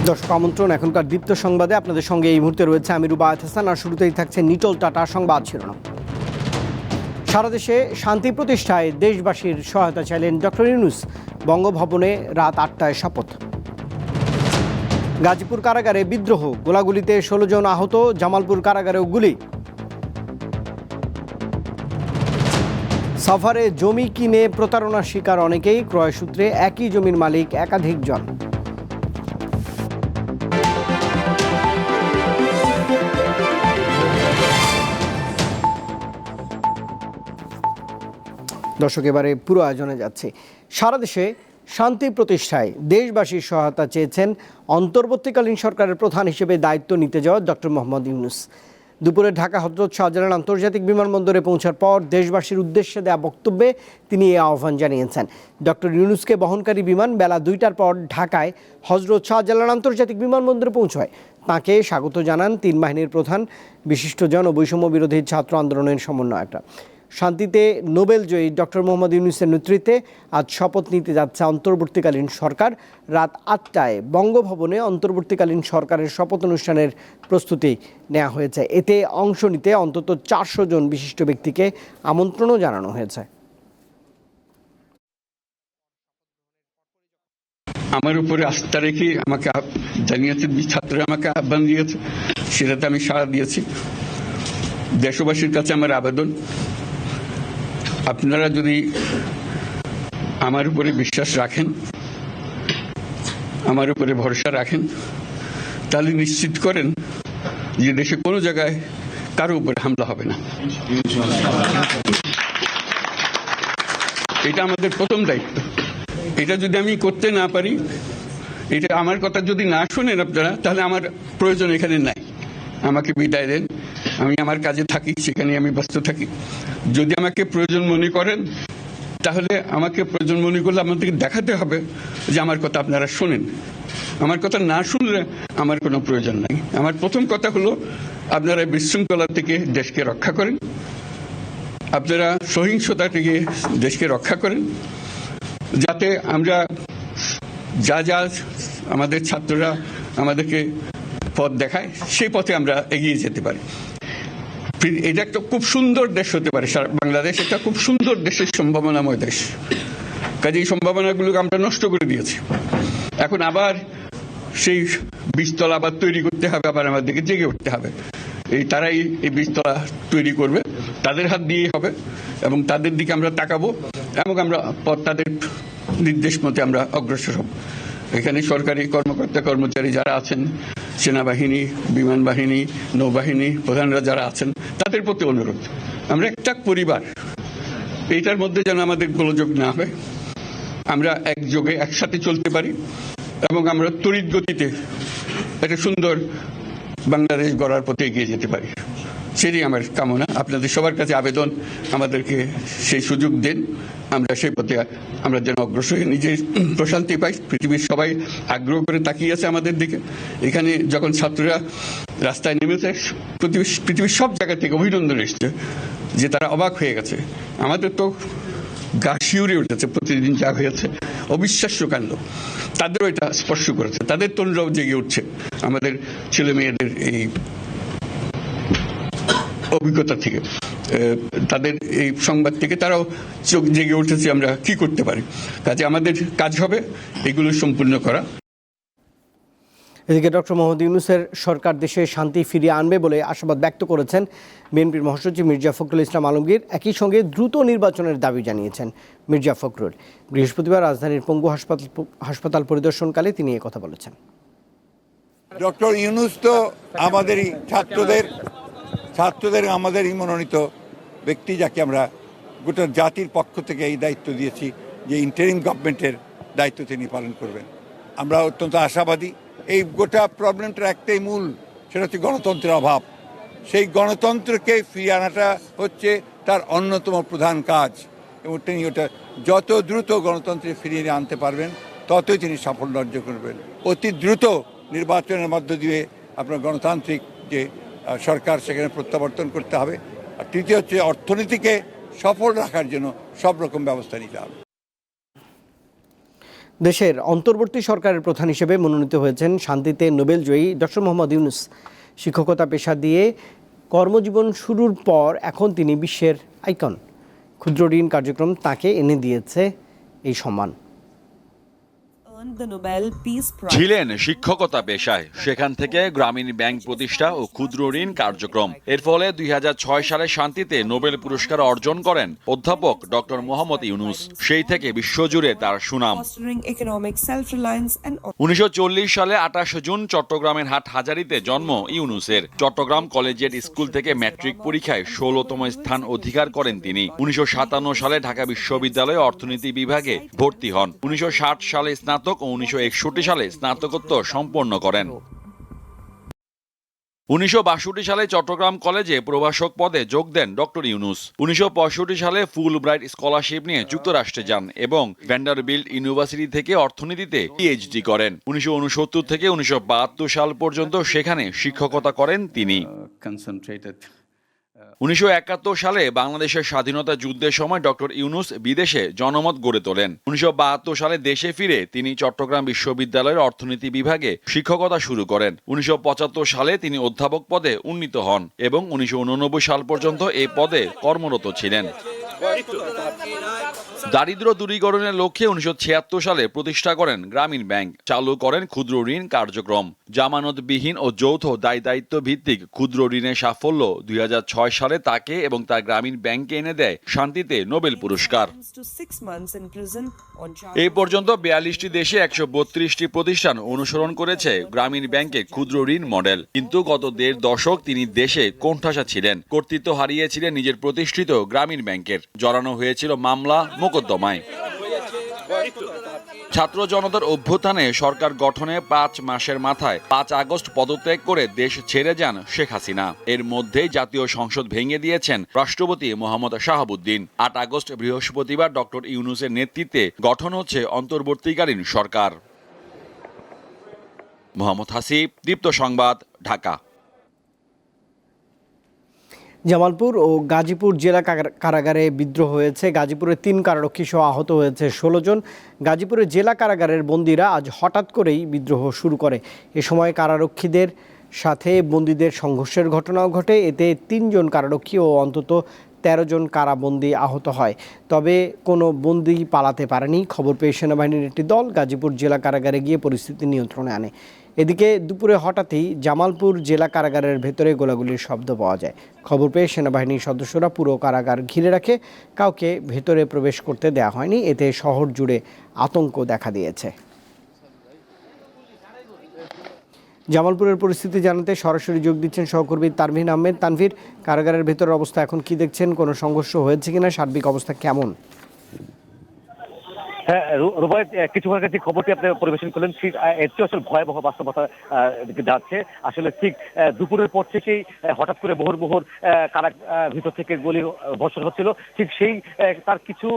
দর্শক আমন্ত্রণ এখনকার দীপ্ত সংবাদে আপনাদের সঙ্গে এই মুহূর্তে রয়েছে আমি রুবায়েত হাসান। আর শুরুতেই থাকছে নিটল টাটা সংবাদ শিরোনাম। সারা দেশে শান্তি প্রতিষ্ঠায় দেশবাসীর সহায়তা চাইলেন ডক্টর ইউনূস। বঙ্গভবনে রাত ৮টায় শপথ। গাজীপুর কারাগারে বিদ্রোহ, গোলাগুলিতে ১৬ জন আহত। জামালপুর কারাগারেও গুলি। সাভারে জমি কিনে প্রতারণার শিকার অনেকেই, ক্রয় সূত্রে একই জমির মালিক একাধিক জন। দর্শক এবারে পুরো আয়োজনে যাচ্ছে। সারা দেশে শান্তি প্রতিষ্ঠায় দেশবাসীর সহায়তা চেয়েছেন অন্তর্বর্তীকালীন সরকারের প্রধান হিসেবে দায়িত্ব নিতে যাওয়া ডক্টর মোহাম্মদ ইউনূস। দুপুরে ঢাকা হযরত শাহজালাল আন্তর্জাতিক বিমানবন্দরে পৌঁছার পর দেশবাসীর উদ্দেশ্যে দেওয়া বক্তব্যে তিনি এই আহ্বান জানিয়েছেন। ডক্টর ইউনূসকে বহনকারী বিমান বেলা ২টার পর ঢাকায় হযরত শাহজালাল আন্তর্জাতিক বিমানবন্দরে পৌঁছায়। তাঁকে স্বাগত জানান ৩ বাহিনীর প্রধান, বিশিষ্টজন ও বৈষম্য বিরোধী ছাত্র আন্দোলনের সমন্বয়করা। শান্তিতে নোবেল জয়ী ডক্টর মোহাম্মদ ইউনূসের নেতৃত্বে আজ শপথ নিতে যাচ্ছে অন্তর্বর্তীকালীন সরকার। রাত ৮টায় বঙ্গভবনে অন্তর্বর্তীকালীন সরকারের শপথ অনুষ্ঠানের প্রস্তুতি নেওয়া হয়েছে। এতে অংশ নিতে অন্তত ৪০০ জন বিশিষ্ট ব্যক্তিকে আমন্ত্রণও জানানো হয়েছে। আমার উপরে আস্থা রেখে আমাকে জানিয়েছে, ছাত্ররা আমাকে আহ্বান দিয়েছে, সেটাতে আমি সাড়া দিয়েছি। দেশবাসীর কাছে আমার আবেদন, আপনারা যদি আমার উপরে বিশ্বাস রাখেন, আমার উপরে ভরসা রাখেন, তাহলে নিশ্চিত করেন যে দেশে কোনো জায়গায় কারো উপরে হামলা হবে না। এটা আমাদের প্রথম দায়িত্ব। এটা যদি আমি করতে না পারি, এটা আমার কথা যদি না শোনেন আপনারা, তাহলে আমার প্রয়োজন এখানে নাই। আমাকে বিদায় দেন, আমি আমার কাজে থাকি, সেখানে আমি ব্যস্ত থাকি। যদি আমাকে প্রয়োজন মনে করেন, তাহলে আমাকে প্রয়োজন মনে করলে আপনাদেরকে দেখাতে হবে যে আমার কথা আপনারা শোনেন। আমার কথা না শুনলে আমার কোনো প্রয়োজন নাই। আমার প্রথম কথা হলো, আপনারা বিশৃঙ্খলা থেকে দেশকে রক্ষা করেন, আপনারা সহিংসতা থেকে দেশকে রক্ষা করেন, যাতে আমরা যা যা আমাদের ছাত্ররা আমাদেরকে পথ দেখায়, সেই পথে আমরা এগিয়ে যেতে পারি। এটা একটা খুব সুন্দর দেশ হতে পারে, বাংলাদেশ একটা খুব সুন্দর দেশের সম্ভাবনাময় দেশ। কাজে এই সম্ভাবনাগুলোকে আমরা নষ্ট করে দিয়েছি। এখন আবার সেই বীজতলা আবার তৈরি করতে হবে, আবার আমাদেরকে জেগে উঠতে হবে। তারাই এই বীজতলা তৈরি করবে, তাদের হাত দিয়েই হবে, এবং তাদের দিকে আমরা তাকাবো, এবং আমরা তাদের নির্দেশ মতে আমরা অগ্রসর হব। এখানে সরকারি কর্মকর্তা কর্মচারী যারা আছেন, সেনাবাহিনী, বিমান বাহিনী, নৌবাহিনী প্রধানরা যারা আছেন, তাদের প্রতি অনুরোধ, আমরা একটা পরিবার, এইটার মধ্যে যেন আমাদের গোলযোগ না হয়, আমরা একযোগে একসাথে চলতে পারি, এবং আমরা তড়িৎ গতিতে একটা সুন্দর বাংলাদেশ গড়ার পথে এগিয়ে যেতে পারি। সেটাই আমার কামনা। আপনাদের সবার কাছে আবেদন, আমাদেরকে সেই সুযোগ দেন, আমরা সেই পথে আমরা যেন অগ্রসর হয়ে নিজের প্রশান্তি পাই। পৃথিবীর সবাই আগ্রহ করে তাকিয়ে আছে আমাদের দিকে। এখানে যখন ছাত্ররা রাস্তায় নেমেছে, পৃথিবীর সব জায়গা থেকে অভিনন্দন এসছে, যে তারা অবাক হয়ে গেছে। আমাদের তো গা শিউরে উঠেছে, প্রতিদিন যা হয়েছে অবিশ্বাস্য কাণ্ড। তাদেরও এটা স্পর্শ করেছে, তাদের তরুণরাও জেগে উঠছে আমাদের ছেলে মেয়েদের এই অভিজ্ঞতা থেকে, তাদের এই সংবাদ থেকে তারাও চোখ জেগে উঠেছে আমরা কি করতে পারি। কাজে আমাদের কাজ হবে এগুলো সম্পূর্ণ করা। এদিকে ডক্টর মোহাম্মদ ইউনূসের সরকার দেশে শান্তি ফিরিয়ে আনবে বলে আশাবাদ ব্যক্ত করেছেন বিএনপির মহাসচিব মির্জা ফখরুল ইসলাম আলমগীর। একই সঙ্গে দ্রুত নির্বাচনের দাবি জানিয়েছেন মির্জা ফখরুল। বৃহস্পতিবার রাজধানীর পঙ্গু হাসপাতাল পরিদর্শনকালে তিনি কথা বলেছেন। ডক্টর ইউনূস তো আমাদেরই ছাত্রদের আমাদেরই মনোনীত ব্যক্তি, যাকে আমরা গোটা জাতির পক্ষ থেকে এই দায়িত্ব দিয়েছি যে ইন্টারিম গভর্নমেন্টের দায়িত্ব তিনি পালন করবেন। আমরা অত্যন্ত আশাবাদী। এই গোটা প্রবলেমটার একটাই মূল, সেটা হচ্ছে গণতন্ত্রের অভাব। সেই গণতন্ত্রকে ফিরিয়ে আনাটা হচ্ছে তার অন্যতম প্রধান কাজ, এবং তিনি ওটা যত দ্রুত গণতন্ত্রে ফিরিয়ে আনতে পারবেন, ততই তিনি সাফল্য অর্জন করবেন। অতি দ্রুত নির্বাচনের মধ্য দিয়ে আপনার গণতান্ত্রিক যে সরকার, সেখানে প্রত্যাবর্তন করতে হবে। আর তৃতীয় হচ্ছে অর্থনীতিকে সফল রাখার জন্য সব রকম ব্যবস্থা নিতে হবে। দেশের অন্তর্বর্তী সরকারের প্রধান হিসেবে মনোনীত হয়েছেন শান্তিতে নোবেলজয়ী ডক্টর মোহাম্মদ ইউনূস। শিক্ষকতা পেশা দিয়ে কর্মজীবন শুরুর পর এখন তিনি বিশ্বের আইকন। ক্ষুদ্র ঋণ কার্যক্রম তাকে এনে দিয়েছে এই সম্মান। ছিলেন শিক্ষকতা পেশায়, সেখান থেকে গ্রামীণ ব্যাংক প্রতিষ্ঠা ও ক্ষুদ্র ঋণ কার্যক্রম। এর ফলে 2006 সালে শান্তিতে নোবেল পুরস্কার অর্জন করেন অধ্যাপক ডক্টর মোহাম্মদ ইউনূস। সেই থেকে বিশ্বজুড়ে তার সুনাম। 1940 সালে 28 জুন চট্টগ্রামের হাটহাজারীতে জন্ম ইউনূসের। চট্টগ্রাম কলেজিয়েট স্কুল থেকে ম্যাট্রিক পরীক্ষায় 16তম স্থান অধিকার করেন তিনি। 1957 সালে ঢাকা বিশ্ববিদ্যালয়ে অর্থনীতি বিভাগে ভর্তি হন। 1960 সালে স্নাতক ও 1961 সালে স্নাতকোত্তর সম্পন্ন করেন। 1962 সালে চট্টগ্রাম কলেজে প্রভাষক পদে যোগ দেন ডক্টর ইউনূস। 1965 সালে ফুল ব্রাইট স্কলারশিপ নিয়ে যুক্তরাষ্ট্রে যান এবং ভ্যান্ডারবিল্ট ইউনিভার্সিটি থেকে অর্থনীতিতে পিএইচডি করেন। 1969 থেকে 1972 সাল পর্যন্ত সেখানে শিক্ষকতা করেন তিনি। 1971 সালে বাংলাদেশের স্বাধীনতা যুদ্ধের সময় ডক্টর ইউনূস বিদেশে জনমত গড়ে তোলেন। 1972 সালে দেশে ফিরে তিনি চট্টগ্রাম বিশ্ববিদ্যালয়ের অর্থনীতি বিভাগে শিক্ষকতা শুরু করেন। 1975 সালে তিনি অধ্যাপক পদে উন্নীত হন এবং 1989 সাল পর্যন্ত এই পদে কর্মরত ছিলেন। দারিদ্র্য দূরীকরণের লক্ষ্যে 1976 সালে প্রতিষ্ঠা করেন গ্রামীণ ব্যাংক। চালু করেন ক্ষুদ্র ঋণ কার্যক্রম। জামানতবিহীন ও যৌথ দায়িত্ব ভিত্তিক ক্ষুদ্র ঋণের সাফল্য 2006 সালে তাকে এবং তার গ্রামীণ ব্যাংকে এনে দেয় শান্তিতে নোবেল পুরস্কার। এই পর্যন্ত 42টি দেশে 132টি প্রতিষ্ঠান অনুসরণ করেছে গ্রামীণ ব্যাংকের ক্ষুদ্র ঋণ মডেল। কিন্তু গত 1.5 দশক তিনি দেশে কোণঠাসা ছিলেন। কর্তৃত্ব হারিয়েছিলেন নিজের প্রতিষ্ঠিত গ্রামীণ ব্যাংকের। জড়ানো হয়েছিল মামলা মোকদ্দমায়। ছাত্র জনতার অভ্যুত্থানে সরকার গঠনে 5 মাসের মাথায় 5 আগস্ট পদত্যাগ করে দেশ ছেড়ে যান শেখ হাসিনা। এর মধ্যেই জাতীয় সংসদ ভেঙে দিয়েছেন রাষ্ট্রপতি মোহাম্মদ শাহাবুদ্দিন। 8 আগস্ট বৃহস্পতিবার ডক্টর ইউনূসের নেতৃত্বে গঠন হচ্ছে অন্তর্বর্তীকালীন সরকার। মোহাম্মদ হাসিব, দীপ্ত সংবাদ, ঢাকা। জামালপুর ও গাজীপুর জেলা কারাগারে বিদ্রোহ হয়েছে। গাজীপুরে 3 কারারক্ষী সহ আহত হয়েছে 16 জন। গাজীপুরের জেলা কারাগারের বন্দীরা আজ হঠাৎ করেই বিদ্রোহ শুরু করে। এ সময় কারারক্ষীদের সাথে বন্দীদের সংঘর্ষের ঘটনাও ঘটে। এতে 3 জন কারারক্ষী ও অন্তত 13 জন কারাবন্দী আহত হয়। তবে কোনো বন্দী পালাতে পারেনি। খবর পেয়ে সেনাবাহিনীর একটি দল গাজীপুর জেলা কারাগারে গিয়ে পরিস্থিতি নিয়ন্ত্রণে আনে। এদিকে দুপুরে হঠাৎই জামালপুর জেলা কারাগারের ভেতরে গোলাগুলির শব্দ পাওয়া যায়। খবর পেয়ে সেনাবাহিনীর সদস্যরা পুরো কারাগার ঘিরে রাখে। কাউকে ভেতরে প্রবেশ করতে দেওয়া হয়নি। এতে শহর জুড়ে আতঙ্ক দেখা দিয়েছে। জামালপুরের পরিস্থিতি জানাতে সরাসরি যোগ দিচ্ছেন সহকর্মী তানভীর আহমেদ। তানভীর, কারাগারের ভেতরের অবস্থা এখন কি দেখছেন? কোনো সংঘর্ষ হয়েছে কিনা? সার্বিক অবস্থা কেমন? হ্যাঁ রুবায়েত, কিছুক্ষণ আগে যে খবরটি আপনি পরিবেশন করলেন ঠিক এর চেয়ে আসলে ভয়াবহ বাস্তবতা যাচ্ছে। আসলে ঠিক দুপুরের পর থেকেই হঠাৎ করে মুহুর্মুহুর কারা ভিতর থেকে গুলি বর্ষণ হচ্ছিল। ঠিক সেই তার কিছু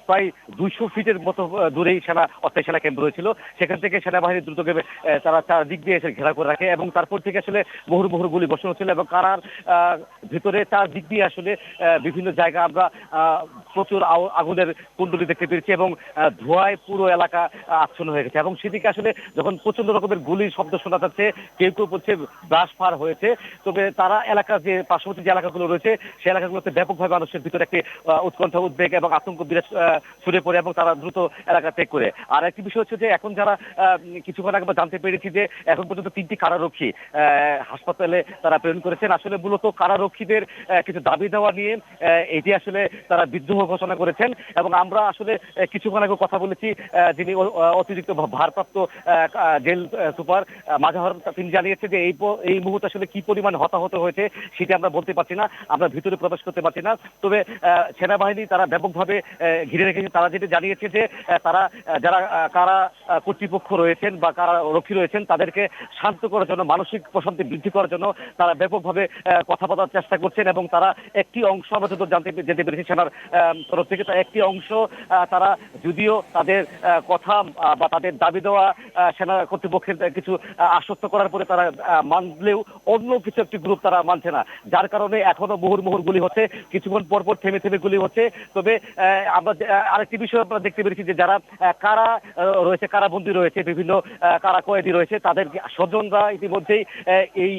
প্রায় 200 ফিটের মতো দূরেই অস্থায়ী সেনা ক্যাম্প রয়েছিল। সেখান থেকে সেনাবাহিনী দ্রুতভাবে তারা চারদিক দিয়ে এসে ঘেরা করে রাখে এবং তারপর থেকে আসলে মুহুর্মুহুর গুলি বর্ষণ হচ্ছিল এবং কারার ভিতরে চারদিক দিয়ে আসলে বিভিন্ন জায়গা আমরা প্রচুর আগুনের কুণ্ডলি দেখতে পেরেছি এবং ধোঁয়ায় পুরো এলাকা আচ্ছন্ন হয়ে গেছে। এবং সেদিকে আসলে যখন প্রচন্ড রকমের গুলির শব্দ শোনা যাচ্ছে, কেউ কেউ বলছে ব্রাশ ফার হয়েছে, তবে তারা এলাকার যে পার্শ্ববর্তী যে এলাকাগুলো রয়েছে সেই এলাকাগুলোতে ব্যাপকভাবে মানুষের ভিতরে একটি উৎকণ্ঠা, উদ্বেগ এবং আতঙ্ক বিরাজ ছড়িয়ে পড়ে এবং তারা দ্রুত এলাকা ত্যাগ করে। আর একটি বিষয় হচ্ছে যে এখন যারা কিছুক্ষণ আগে জানতে পেরেছি যে এখন পর্যন্ত 3টি কারারক্ষী হাসপাতালে তারা প্রেরণ করেছেন। আসলে মূলত কারারক্ষীদের কিছু দাবি দেওয়া নিয়ে এটি আসলে তারা বিদ্রোহ ঘোষণা করেছেন এবং আমরা আসলে কিছুক্ষণ আগে কথা বলেছি যিনি অতিরিক্ত ভারপ্রাপ্ত জেল সুপার মাজাহর, তিনি জানিয়েছে যে এই মুহূর্তে আসলে কি পরিমাণ হতাহত হয়েছে সেটা আমরা বলতে পারছি না, আমরা ভিতরে প্রবেশ করতে পারছি না। তবে সেনাবাহিনী তারা ব্যাপকভাবে ঘিরে রেখেছে। তারা যেটা জানিয়েছে যে তারা যারা কারা কর্তৃপক্ষ রয়েছেন বা কারা রক্ষী রয়েছেন তাদেরকে শান্ত করার জন্য, মানসিক প্রশান্তি বৃদ্ধি করার জন্য তারা ব্যাপকভাবে কথা বলার চেষ্টা করছেন এবং তারা একটি অংশ আমরা যত যেতে পেরেছি সেনার তরফ থেকে, তার একটি অংশ তারা যদিও তাদের কথা বা তাদের দাবি দেওয়া সেনা কর্তৃপক্ষের কিছু আশ্বস্ত করার পরে তারা মানলেও অন্য কিছু একটি গ্রুপ তারা মানছে না, যার কারণে এখনো মুহুর্মুহুর গুলি হচ্ছে, কিছুক্ষণ পর পর থেমে থেমে গুলি হচ্ছে। তবে আমরা আরেকটি বিষয় আমরা দেখতে পেরেছি যে যারা কারা রয়েছে, কারাবন্দী রয়েছে, বিভিন্ন কারা কয়েদি রয়েছে, তাদের স্বজনরা ইতিমধ্যেই এই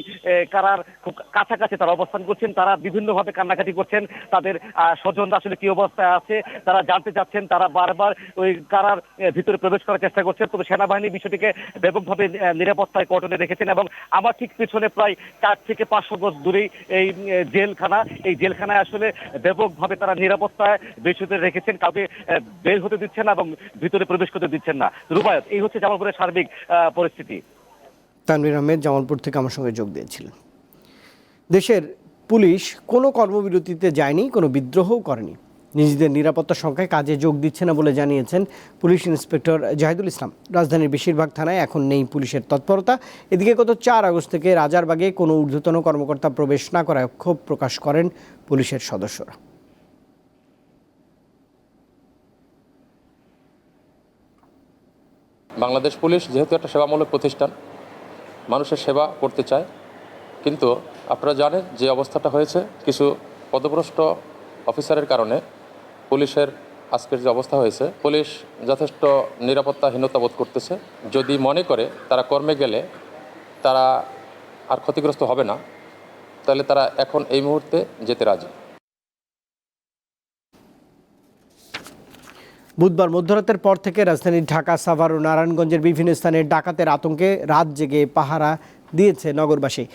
কারার খুব কাছাকাছি তারা অবস্থান করছেন। তারা বিভিন্নভাবে কান্নাকাটি করছেন, তাদের স্বজনরা আসলে কি অবস্থায় আছে তারা জানতে চাচ্ছেন। তারা বারবার ওই কারার ভিতরে প্রবেশ করার চেষ্টা করছেন। তবে সেনাবাহিনী বিষয়টিকে ব্যাপকভাবে নিরাপত্তায় কর্ডনে রেখেছেন এবং আমার ঠিক পিছনে প্রায় 4 থেকে 500 গজ দূরেই এই জেলখানা। এই জেলখানায় আসলে ব্যাপকভাবে তারা নিরাপত্তায় বেশিতে রেখেছেন, কাউকে বের হতে দিচ্ছেন না এবং ভিতরে প্রবেশ করতে দিচ্ছেন না। রুবায়ত, এই হচ্ছে জামালপুরের সার্বিক পরিস্থিতি। তানভীর আহমেদ জামালপুর থেকে আমার সঙ্গে যোগ দিয়েছিলেন। দেশের পুলিশ কোনো কর্মবিরতিতে যায়নি, কোনো বিদ্রোহও করেনি, নিজেদের নিরাপত্তা সংখ্যায় কাজে যোগ দিচ্ছে না বলে জানিয়েছেন পুলিশ ইন্সপেক্টর জাহিদুল ইসলাম। রাজধানীর বেশিরভাগ থানায় এখন নেই পুলিশের তৎপরতা। এদিকে গত 4 আগস্ট থেকে রাজারবাগে কোনো ঊর্ধ্বতন কর্মকর্তা প্রবেশ না করায় ক্ষোভ প্রকাশ করেন পুলিশের সদস্যরা। বাংলাদেশ পুলিশ যেহেতু একটা সেবামূলক প্রতিষ্ঠান, মানুষের সেবা করতে চায়, কিন্তু আপনারা জানেন যে অবস্থাটা হয়েছে কিছু পদভ্রষ্ট অফিসারের কারণে পুলিশের আজকের যে অবস্থা হয়েছে, পুলিশ যথেষ্ট নিরাপত্তাহীনতা বোধ করতেছে। যদি মনে করে তারা কর্মে গেলে তারা আর ক্ষতিগ্রস্ত হবে না, তাহলে তারা এখন এই মুহূর্তে যেতে রাজি। বুধবার মধ্যরাতের পর থেকে রাজধানীর ঢাকা, সাভার ও নারায়ণগঞ্জের বিভিন্ন স্থানে ডাকাতের আতঙ্কে রাত জেগে পাহারা দিয়েছে নগরবাসী।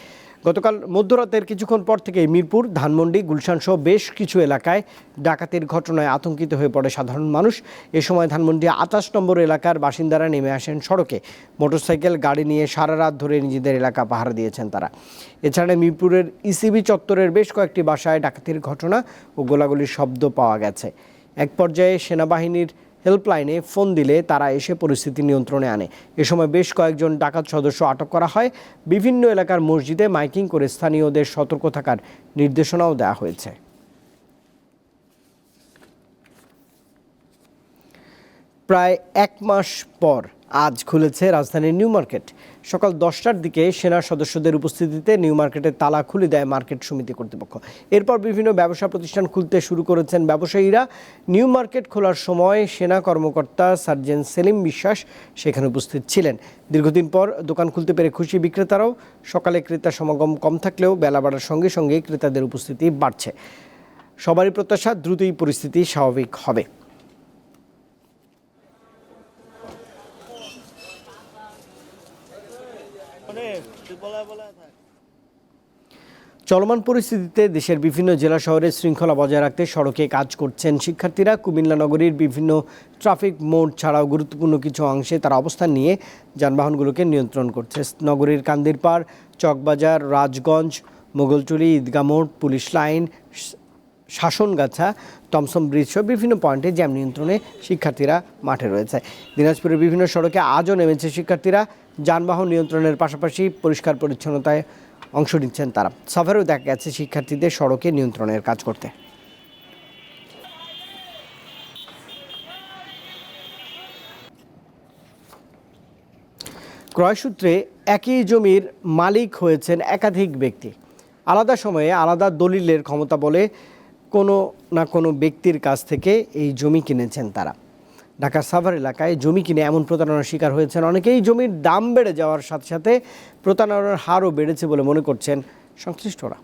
গতকাল মধ্যরাতের কিছুক্ষণ পর থেকে মিরপুর, ধানমন্ডি, গুলশান সহ বেশ কিছু এলাকায় ডাকাতির ঘটনায় আতঙ্কিত হয়ে পড়ে সাধারণ মানুষ। এ সময় ধানমন্ডি 28 নম্বর এলাকার বাসিন্দারা নেমে আসেন সড়কে। মোটরসাইকেল, গাড়ি নিয়ে সারা রাত ধরে নিজেদের এলাকা পাহারা দিয়েছেন তারা। এছাড়া মিরপুরের ইসিবি চত্বরের বেশ কয়েকটি বাসায় ডাকাতির ঘটনা ও গোলাগুলির শব্দ পাওয়া গেছে। এক পর্যায়ে সেনাবাহিনীর হেল্পলাইনে ফোন দিলে তারা এসে পরিস্থিতি নিয়ন্ত্রণে আনে। এ সময় বেশ কয়েকজন ডাকাত সদস্য আটক করা হয়। বিভিন্ন এলাকার মসজিদে মাইকিং করে স্থানীয়দের সতর্ক থাকার নির্দেশনাও দেওয়া হয়েছে। প্রায় 1 মাস পর আজ খুলেছে রাজধানীর নিউ মার্কেট। সকাল 10টার দিকে সেনা সদস্যদের উপস্থিতিতে নিউ মার্কেটের তালা খুলে দেয় মার্কেট সমিতি কর্তৃপক্ষ। এরপর বিভিন্ন ব্যবসা প্রতিষ্ঠান খুলতে শুরু করেছেন ব্যবসায়ীরা। নিউ মার্কেট খোলার সময় সেনা কর্মকর্তা সার্জেন্ট সেলিম বিশ্বাস সেখানে উপস্থিত ছিলেন। দীর্ঘদিন পর দোকান খুলতে পেরে খুশি বিক্রেতারাও। সকালে ক্রেতা সমাগম কম থাকলেও বেলা বাড়ার সঙ্গে সঙ্গে ক্রেতাদের উপস্থিতি বাড়ছে। সবারই প্রত্যাশা দ্রুতই পরিস্থিতি স্বাভাবিক হবে। চলমান পরিস্থিতিতে দেশের বিভিন্ন জেলা শহরে শৃঙ্খলা বজায় রাখতে সড়কে কাজ করছেন শিক্ষার্থীরা। কুমিল্লা নগরীর বিভিন্ন ট্রাফিক মোড় ছাড়াও গুরুত্বপূর্ণ কিছু অংশে তারা অবস্থান নিয়ে যানবাহনগুলোকে নিয়ন্ত্রণ করছে। নগরীর কান্দিরপাড়, চকবাজার, রাজগঞ্জ, মোগলটুলি, ঈদগাহ মোড়, police line, Shasongacha, Tomsom bridge সহ বিভিন্ন পয়েন্টে জ্যাম নিয়ন্ত্রণে শিক্ষার্থীরা মাঠে রয়েছে। দিনাজপুরের বিভিন্ন সড়কে আজও নেমেছে শিক্ষার্থীরা। যানবাহন নিয়ন্ত্রণের পাশাপাশি পরিষ্কার পরিচ্ছন্নতায় অংশ নিচ্ছেন তারা। সাভারেও দেখা গেছে শিক্ষার্থীদের সড়কে নিয়ন্ত্রণের কাজ করতে। ক্রয়সূত্রে একই জমির মালিক হয়েছেন একাধিক ব্যক্তি। আলাদা সময়ে আলাদা দলিলের ক্ষমতা বলে কোনো না কোনো ব্যক্তির কাছ থেকে এই জমি কিনেছেন তারা। ঢাকার সাভার এলাকায় জমি কিনে এমন প্রতারণার শিকার হয়েছেন অনেকেই। জমির দাম বেড়ে যাওয়ার সাথে সাথে প্রতারণার হারও বেড়েছে বলে মনে করছেন সংশ্লিষ্টরা।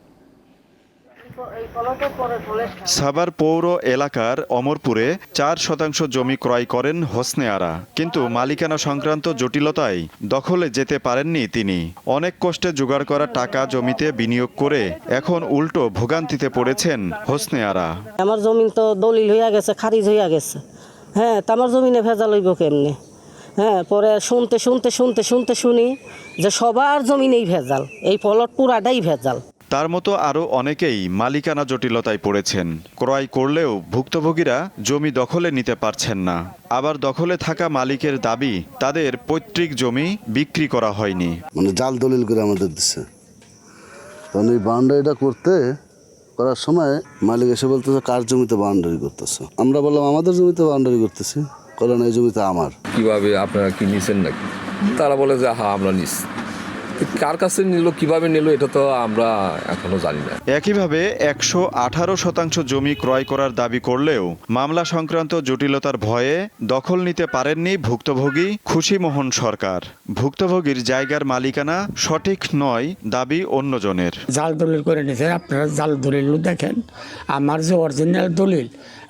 সাভার পৌর এলাকার অমরপুরে 4% জমি ক্রয় করেন হোসনে আরা, কিন্তু মালিকানা সংক্রান্ত জটিলতায় দখলে যেতে পারেননি তিনি। অনেক কষ্টে জোগাড় করা টাকা জমিতে বিনিয়োগ করে এখন উল্টো ভোগান্তিতে পড়েছেন হোসনে আরা। আমার জমিন তো দলিল হইয়া গেছে, খারিজ হইয়া গেছে। হ্যাঁ, তো আমার জমিনে ভেজাল হইব কেমনে? হ্যাঁ, পরে শুনি যে সবার জমিনেই ভেজাল, এই প্লট পুরাটাই ভেজাল। তার মতো আরও অনেকেই মালিকানা জটিলতায় পড়েছেন। ক্রয় করলেও ভুক্তভোগীরা জমি দখলে নিতে পারছেন না। আবার দখলে থাকা মালিকের দাবি তাদের পৈতৃক জমি বিক্রি করা হয়নি। মানে জাল দলিল করে আমাদের দিচ্ছে। তখন এই বাউন্ডারিটা করতে করার সময় মালিক এসে বলতেছে কার জমিতে বাউন্ডারি করতেছে। আমরা বললাম আমাদের জমিতে বাউন্ডারি করতেছি। বলেন এই জমিতে আমার। কিভাবে আপনারা কি নিছেন নাকি? তারা বলে যে হ্যাঁ আমরা নিচ্ছি। কার কাছে নিল, কিভাবে নিল, এটা তো আমরা এখনো জানি না। একইভাবে 118% জমি ক্রয় করার দাবি করলেও মামলা সংক্রান্ত জটিলতার ভয়ে দখল নিতে পারেননি ভুক্তভোগী খুশিমোহন সরকার। ভুক্তভোগীর জায়গার মালিকানা সঠিক নয় দাবি অন্যজনের। জাল দলিল করে নিয়েছেন, আপনারা জাল দলিলও দেখেন। আমার যে অরিজিনাল দলিল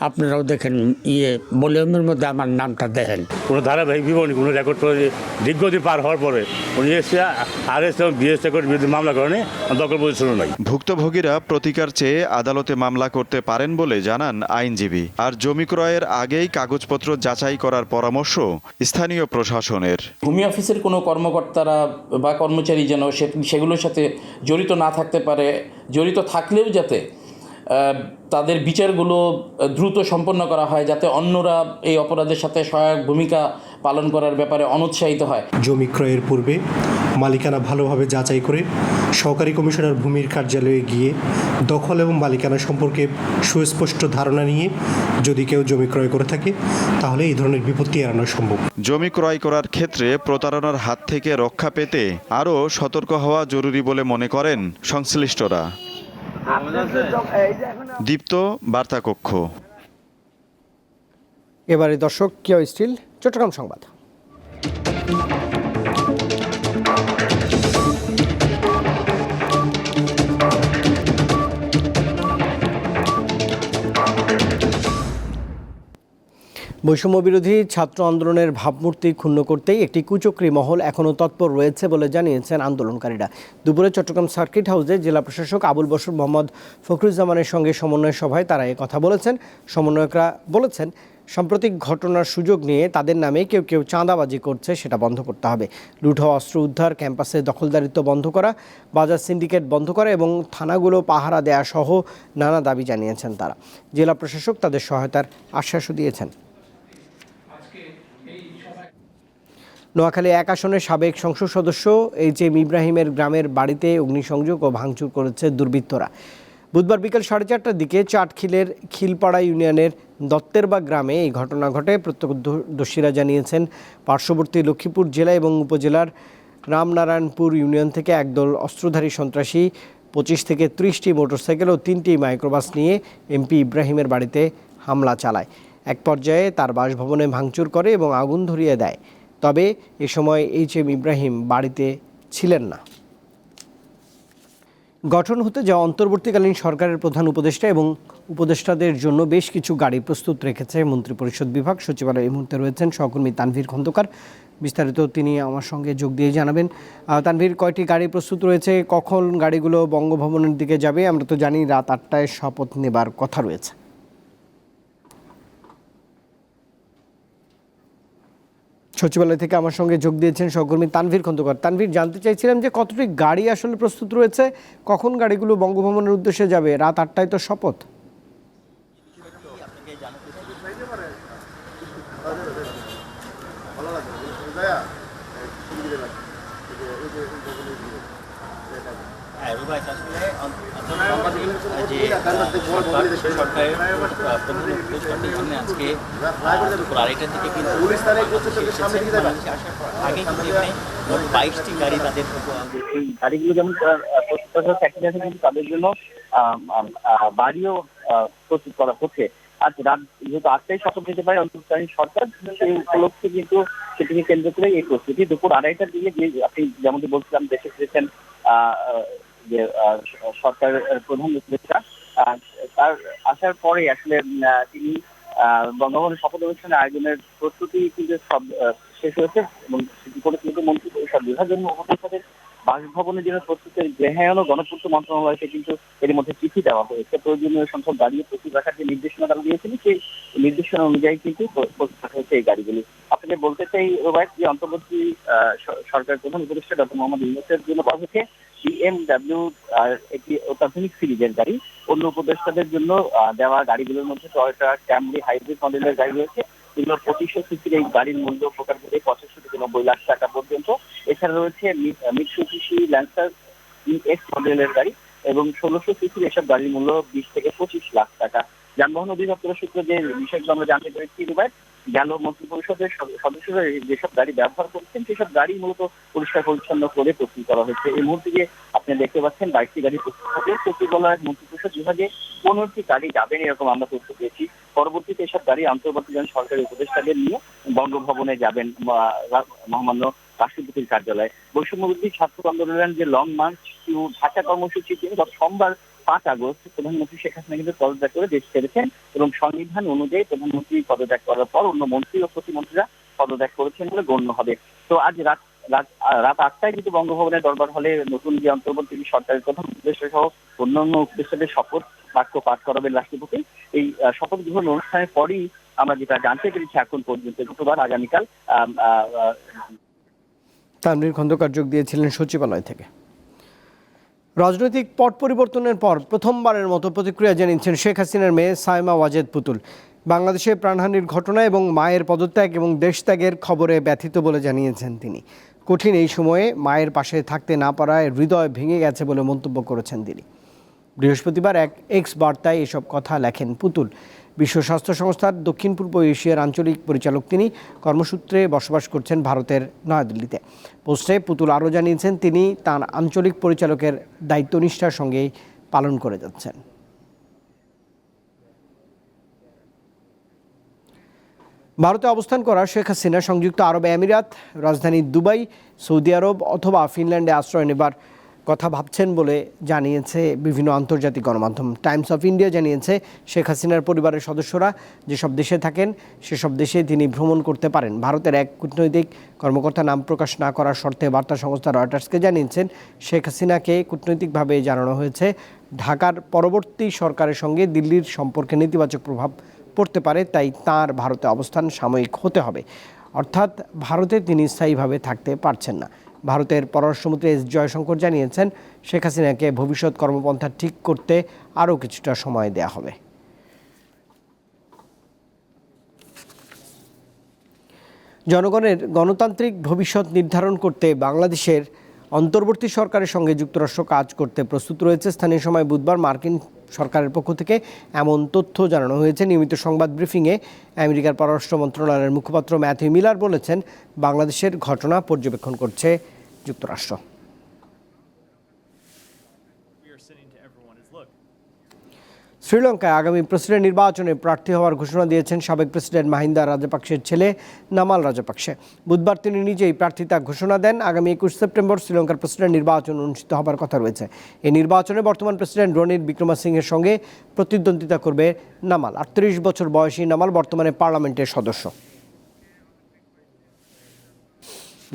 আপনারাও দেখেন, ভলিউমের মধ্যে আমার নামটা দেখেন। কোনো ধারাবাহিক বিবরণী, কোনো রেকর্ড করে দীর্ঘদিন পার হওয়ার পরে উনি এসে বিএসএ করে বিরুদ্ধে মামলা করেনি, দখল পজিশন নাই। ভুক্তভোগীরা প্রতিকার চেয়ে আদালতে মামলা করতে পারেন বলে জানান আইনজীবী। আর জমি ক্রয়ের আগেই কাগজপত্র যাচাই করার পরামর্শ স্থানীয় প্রশাসনের। ভূমি অফিসের কোনো কর্মকর্তারা বা কর্মচারী যেন সেগুলোর সাথে জড়িত না থাকতে পারে, জড়িত থাকলেও যাতে তাদের বিচারগুলো দ্রুত সম্পন্ন করা হয়, যাতে অন্যরা এই অপরাধের সাথে সহায়ক ভূমিকা পালন করার ব্যাপারে অনুৎসাহিত হয়। জমি ক্রয়ের পূর্বে মালিকানা ভালোভাবে যাচাই করে সহকারী কমিশনার ভূমির কার্যালয়ে গিয়ে দখল এবং মালিকানা সম্পর্কে সুস্পষ্ট ধারণা নিয়ে যদি কেউ জমি ক্রয় করে থাকে তাহলে এই ধরনের বিপত্তি এড়ানো সম্ভব। জমি ক্রয় করার ক্ষেত্রে প্রতারণার হাত থেকে রক্ষা পেতে আরও সতর্ক হওয়া জরুরি বলে মনে করেন সংশ্লিষ্টরা। দীপ্ত, বার্তা কক্ষ। এবারে দর্শক কিয় স্টিল চট্টগ্রাম সংবাদ। বৈষম্য বিরোধী ছাত্র আন্দোলনের ভাবমূর্তি ক্ষুণ্ণ করতেই একটি কুচক্রী মহল এখনও তৎপর রয়েছে বলে জানিয়েছেন আন্দোলনকারীরা। দুপুরে চট্টগ্রাম সার্কিট হাউসে জেলা প্রশাসক আবুল বশর মোহাম্মদ ফখরুজ্জামানের সঙ্গে সমন্বয় সভায় তারা কথা বলেছেন। সমন্বয়করা বলেছেন, সাম্প্রতিক ঘটনার সুযোগ নিয়ে তাদের নামে কেউ কেউ চাঁদাবাজি করছে, সেটা বন্ধ করতে হবে। লুট হওয়া অস্ত্র উদ্ধার, ক্যাম্পাসে দখলদারিত্ব বন্ধ করা, বাজার সিন্ডিকেট বন্ধ করা এবং থানাগুলো পাহারা দেয়া সহ নানা দাবি জানিয়েছেন তারা। জেলা প্রশাসক তাদের সহায়তার আশ্বাসও দিয়েছেন। নোয়াখালী 1 আসনের সাবেক সংসদ সদস্য HM ইব্রাহিমের গ্রামের বাড়িতে অগ্নিসংযোগ ও ভাঙচুর করেছে দুর্বৃত্তরা। বুধবার বিকেল 4:30টার দিকে চাটখিলের খিলপাড়া ইউনিয়নের দত্তেরবাগ গ্রামে এই ঘটনা ঘটে। প্রত্যক্ষদর্শীরা জানিয়েছেন, পার্শ্ববর্তী লক্ষ্মীপুর জেলা এবং উপজেলার রামনারায়ণপুর ইউনিয়ন থেকে একদল অস্ত্রধারী সন্ত্রাসী 25 থেকে 30টি মোটরসাইকেল ও 3টি মাইক্রোবাস নিয়ে MP ইব্রাহিমের বাড়িতে হামলা চালায়। এক পর্যায়ে তার বাসভবনে ভাঙচুর করে এবং আগুন ধরিয়ে দেয়। তবে এ সময় HM ইব্রাহিম বাড়িতে ছিলেন না। গঠন হতে যাওয়া অন্তর্বর্তীকালীন সরকারের প্রধান উপদেষ্টা এবং উপদেষ্টাদের জন্য বেশ কিছু গাড়ি প্রস্তুত রেখেছে মন্ত্রিপরিষদ বিভাগ। সচিবালয়ে এই মুহূর্তে রয়েছেন সহকর্মী তানভীর খন্দকার। বিস্তারিত তিনি আমার সঙ্গে যোগ দিয়ে জানাবেন। তানভীর, কয়টি গাড়ি প্রস্তুত রয়েছে, কখন গাড়িগুলো বঙ্গভবনের দিকে যাবে? আমরা তো জানি রাত 8টায় শপথ নেবার কথা রয়েছে। সচিবালয় থেকে আমার সঙ্গে যোগ দিয়েছেন সহকর্মী তানভীর খন্দকার। তানভীর, জানতে চাইছিলাম যে কতটি গাড়ি আসলে প্রস্তুত রয়েছে, কখন গাড়িগুলো বঙ্গভবনের উদ্দেশ্যে যাবে? রাত 8টায় তো শপথ। গাড়িগুলো যেমন তাদের জন্য বাড়িও প্রস্তুত করা হচ্ছে। আর রাত যেহেতু 8টায় শপথ নিতে পারে অন্তর্বর্তীকালীন সরকার, সেই উপলক্ষে কিন্তু সেটিকে কেন্দ্র করে এই প্রস্তুতি। দুপুর 2:30টার দিকে যে আপনি যেমনটি বলছিলাম দেশে ফিরেছেন যে সরকার প্রধান উপদেষ্টা, তার আসার পরে আসলে তিনি বঙ্গভবনের শপথ অনুষ্ঠানের আয়োজনের প্রস্তুতি কিন্তু সব শেষ হয়েছে এবং সেটি করে কিন্তু মন্ত্রী পরিষদ বিভাগ এবং উপদেষ্টাদের বাসভবনের জন্য প্রস্তুতের গৃহায়ন ও গণপূর্ত মন্ত্রণালয়কে কিন্তু এর মধ্যে চিঠি দেওয়া হয়েছে। প্রয়োজনীয় সংখ্যক গাড়ি প্রস্তুত রাখার যে নির্দেশনা তারা দিয়েছিলেন, সেই নির্দেশনা অনুযায়ী কিন্তু প্রস্তুত রাখা হয়েছে এই গাড়িগুলি। আপনাকে বলতে চাই রোবায়ত, যে অন্তর্বর্তী সরকার প্রধান উপদেষ্টা ডক্টর মোহাম্মদ ইউনূসের জন্য পাওয়া হচ্ছে BMW একটি অত্যাধুনিক সিরিজের গাড়ি। অন্য উপদেষ্টাদের জন্য দেওয়া গাড়িগুলোর মধ্যে টয়োটা ক্যামরি হাইব্রিড মডেলের গাড়ি রয়েছে। এগুলো 2500 সিসির এই গাড়ির মূল্য প্রকার করে 85 থেকে 90 লাখ টাকা পর্যন্ত। এছাড়া রয়েছে মিৎসুবিশি ল্যান্সার EX মডেলের গাড়ি, এবং 1600 সিসির এসব গাড়ির মূল্য 20 থেকে 25 লাখ টাকা। যানবাহন অধিদপ্তরের সূত্রে যে বিষয়গুলো আমরা জানতে পেরেছি রুবাই, গেল মন্ত্রী পরিষদের সদস্যরা যেসব গাড়ি ব্যবহার করছেন সেসব গাড়ি মূলত পরিষ্কার পরিচ্ছন্ন করে প্রস্তুত করা হয়েছে। এই মুহূর্তে যে আপনি দেখতে পাচ্ছেন 22টি গাড়ি প্রস্তুত হবে। সচিবালয়ের মন্ত্রী পরিষদ বিভাগে 15টি গাড়ি যাবেন এরকম আমরা তথ্য পেয়েছি। পরবর্তীতে এসব গাড়ি অন্তর্বর্তীকালীন সরকারি উপদেষ্টাদের নিয়ে বঙ্গভবনে যাবেন মহামান্য রাষ্ট্রপতির কার্যালয়ে। বৈষম্যবিরোধী ছাত্র আন্দোলনের যে লং মার্চ টু ঢাকা কর্মসূচি তিনি গত সোমবার 5 আগস্ট প্রধানমন্ত্রী শেখ হাসিনা কিন্তু পদত্যাগ করে দেশ ছেড়েছেন এবং সংবিধান অনুযায়ী প্রধানমন্ত্রী পদত্যাগ করার পর অন্য মন্ত্রী ও প্রতিমন্ত্রীরা পদত্যাগ করেছেন বলে গণ্য হবে। তো আজ রাত 8টায় কিন্তু বঙ্গভবনের দরবার হলে নতুন যে অন্তর্বর্তী সরকারের প্রধান উপদেষ্টা সহ অন্যান্য উপদেষ্টাদের শপথ বাক্য পাঠ করাবেন রাষ্ট্রপতি। এই শপথ গ্রহণ অনুষ্ঠানের পরই আমরা যেটা জানতে পেরেছি এখন পর্যন্ত শুক্রবার আগামীকাল তানভীর খন্দকার যোগ দিয়েছিলেন সচিবালয় থেকে। রাজনৈতিক পট পরিবর্তনের পর প্রথমবারের মতো প্রতিক্রিয়া জানিয়েছেন শেখ হাসিনার মেয়ে সাইমা ওয়াজেদ পুতুল। বাংলাদেশে প্রাণহানির ঘটনা এবং মায়ের পদত্যাগ এবং দেশত্যাগের খবরে ব্যথিত বলে জানিয়েছেন তিনি। কঠিন এই সময়ে মায়ের পাশে থাকতে না পারায় হৃদয় ভেঙে গেছে বলে মন্তব্য করেছেন তিনি। বৃহস্পতিবার এক এক্স বার্তায় এসব কথা লেখেন পুতুল। বিশ্ব স্বাস্থ্য সংস্থার দক্ষিণ পূর্ব এশিয়ার আঞ্চলিক পরিচালক তিনি, কর্মসূত্রে বসবাস করছেন ভারতের নয়াদিল্লিতে। পোস্টে পুতুল আরও জানিয়েছেন তিনি তাঁর আঞ্চলিক পরিচালকের দায়িত্ব নিষ্ঠার সঙ্গে পালন করে যাচ্ছেন। ভারতে অবস্থান করা শেখ হাসিনা সংযুক্ত আরব আমিরাত, রাজধানী দুবাই, সৌদি আরব অথবা ফিনল্যান্ডে আশ্রয় নেবার কথা ভাবছেন বলে জানিয়েছে বিভিন্ন আন্তর্জাতিক গণমাধ্যম। টাইমস অফ ইন্ডিয়া জানিয়েছে শেখ হাসিনার পরিবারের সদস্যরা যেসব দেশে থাকেন সেসব দেশে তিনি ভ্রমণ করতে পারেন। ভারতের এক কূটনৈতিক কর্মকর্তা নাম প্রকাশ না করার শর্তে বার্তা সংস্থা রয়টার্সকে জানিয়েছেন শেখ হাসিনাকে কূটনৈতিকভাবে জানানো হয়েছে ঢাকার পরবর্তী সরকারের সঙ্গে দিল্লির সম্পর্কে নেতিবাচক প্রভাব পড়তে পারে, তাই তাঁর ভারতে অবস্থান সাময়িক হতে হবে। অর্থাৎ ভারতে তিনি স্থায়ীভাবে থাকতে পারছেন না। ভারতের পররাষ্ট্রমন্ত্রী এস জয়শঙ্কর জানিয়েছেন শেখ হাসিনাকে ভবিষ্যৎ কর্মপন্থা ঠিক করতে আরও কিছুটা সময় দেয়া হবে। জনগণের গণতান্ত্রিক ভবিষ্যৎ নির্ধারণ করতে বাংলাদেশের অন্তর্বর্তী সরকারের সঙ্গে যুক্তরাষ্ট্র কাজ করতে প্রস্তুত রয়েছে। স্থানীয় সময় বুধবার মার্কিন সরকারের পক্ষ থেকে এমন তথ্য জানানো হয়েছে। নিয়মিত সংবাদ ব্রিফিংয়ে আমেরিকার পররাষ্ট্র মন্ত্রণালয়ের মুখপাত্র ম্যাথিউ মিলার বলেছেন বাংলাদেশের ঘটনা পর্যবেক্ষণ করছে যুক্তরাষ্ট্র। শ্রীলঙ্কায় আগামী প্রেসিডেন্ট নির্বাচনে প্রার্থী হওয়ার ঘোষণা দিয়েছেন সাবেক প্রেসিডেন্ট মাহিন্দা রাজাপাকসের ছেলে নামাল রাজাপাকসে। বুধবার তিনি নিজেই প্রার্থিতা ঘোষণা দেন। আগামী 21 সেপ্টেম্বর শ্রীলঙ্কার প্রেসিডেন্ট নির্বাচন অনুষ্ঠিত হবার কথা রয়েছে। এই নির্বাচনে বর্তমান প্রেসিডেন্ট রনিল বিক্রমাসিংহের সঙ্গে প্রতিদ্বন্দ্বিতা করবে নামাল। 38 বছর বয়সী নামাল বর্তমানে পার্লামেন্টের সদস্য।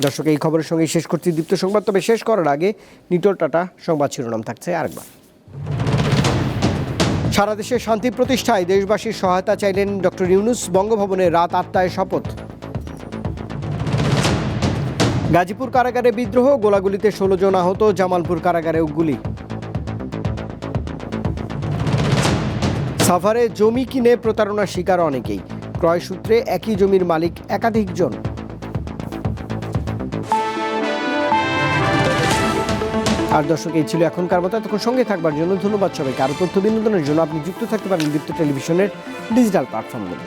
দর্শক, এই খবরের সঙ্গে শেষ করছি দীপ্ত সংবাদ। তবে শেষ করার আগে নিটোল টাটা সংবাদ শিরোনাম থাকছে আরেকবার। সারা দেশে শান্তি প্রতিষ্ঠায় দেশবাসীর সহায়তা চাইলেন ডক্টর ইউনূস। বঙ্গভবনে রাত 8টায় শপথ। গাজীপুর কারাগারে বিদ্রোহ, গোলাগুলিতে 16 জন আহত। জামালপুর কারাগারেও গুলি। সাভারে জমি কিনে প্রতারণার শিকার অনেকেই। ক্রয় সূত্রে একই জমির মালিক একাধিক জন। আর দর্শক, এই ছিল এখনকার মতো। এতক্ষণ সঙ্গে থাকবার জন্য ধন্যবাদ সবাইকে। আরও তথ্য বিনোদনের জন্য আপনি যুক্ত থাকতে পারেন দীপ্ত টেলিভিশনের ডিজিটাল প্ল্যাটফর্মগুলো।